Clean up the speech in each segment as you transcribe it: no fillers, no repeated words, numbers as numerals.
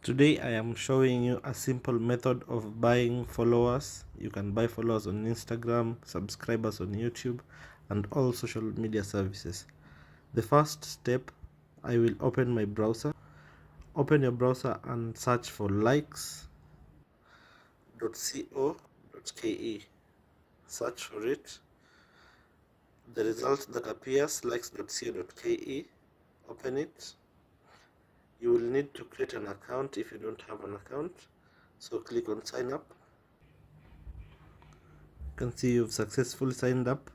Today I am showing you a simple method of buying followers. You can buy followers on Instagram, subscribers on YouTube, and all social media services. The first step, I will open my browser. Open your browser and search for likes.co.ke. Search for it. The result that appears, likes.co.ke. Open it. You will need to create an account if you don't have an account. So click on sign up. You can see you've successfully signed up.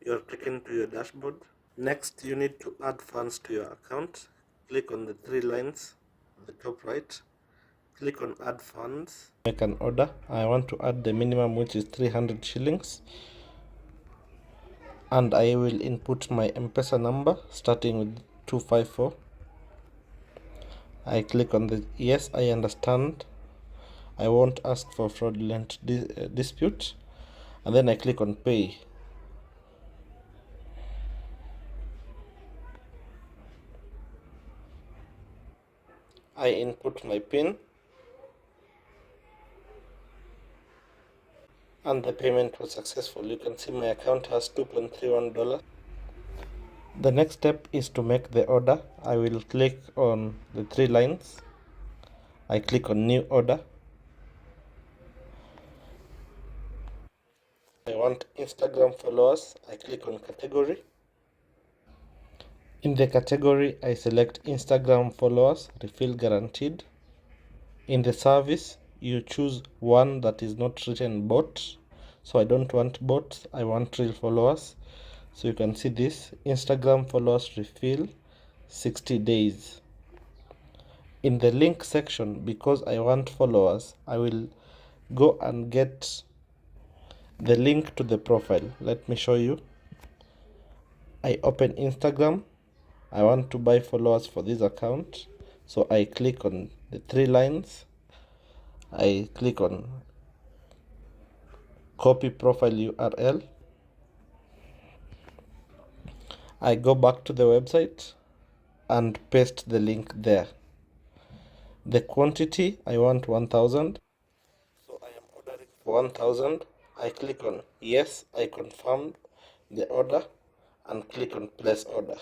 You are taken to your dashboard. Next, you need to add funds to your account. Click on the three lines at the top right. Click on add funds. Make an order. I want to add the minimum, which is 300 shillings. And I will input my M-Pesa number starting with 254. I click on the yes, I understand. I won't ask for fraudulent dispute. And then I click on pay. I input my PIN and the payment was successful. You can see my account has $2.31. The next step is to make the order. I will click on the three lines. I click on new order. I want Instagram followers. I click on category. In the category, I select Instagram followers, refill guaranteed. In the service, you choose one that is not written bot. So I don't want bots, I want real followers. So you can see this, Instagram followers refill 60 days. In the link section, because I want followers, I will go and get the link to the profile. Let me show you. I open Instagram. I want to buy followers for this account. So I click on the three lines. I click on copy profile URL. I go back to the website and paste the link there. The quantity, I want 1000. So I am ordering for 1000. I click on yes, I confirm the order and click on place order.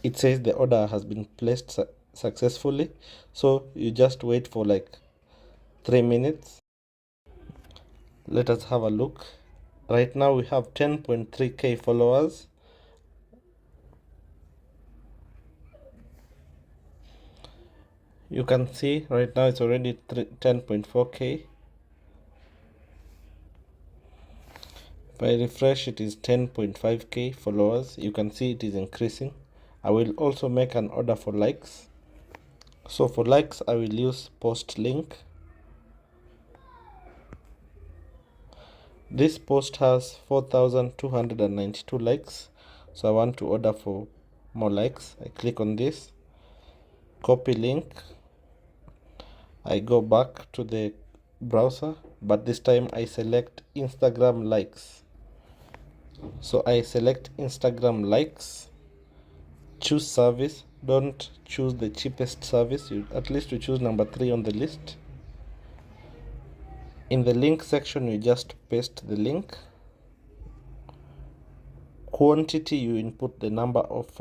It says the order has been placed successfully. So you just wait for like 3 minutes. Let us have a look. Right now we have 10.3k followers. You can see right now it's already 10.4k. If I refresh, it is 10.5k followers. You can see it is increasing. I will also make an order for likes. So for likes, I will use post link. This post has 4,292 likes. So I want to order for more likes. I click on this, copy link. I go back to the browser, but this time I select Instagram likes. So I select Instagram likes, choose service. Don't choose the cheapest service. At least you choose number 3 on the list. In the link section, you just paste the link. Quantity, you input the number of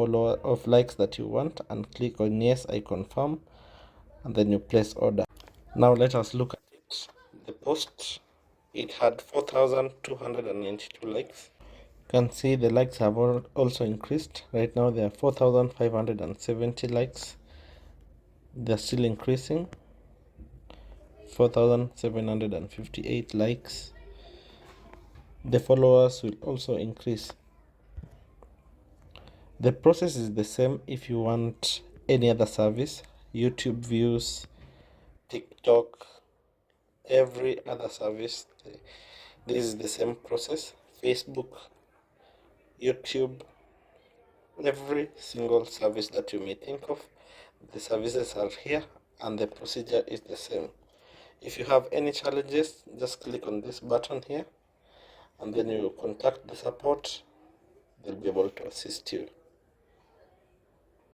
likes that you want and click on yes, I confirm, and then you place order. Now let us look at it. The post, it had 4,292 likes. You can see the likes have also increased. Right now there are 4,570 likes. They're still increasing. 4,758 likes. The followers will also increase. The process is the same if you want any other service, YouTube views, TikTok, every other service. This is the same process. Facebook, YouTube, every single service that you may think of, the services are here and the procedure is the same. If you have any challenges, just click on this button here and then you contact the support. They'll be able to assist you.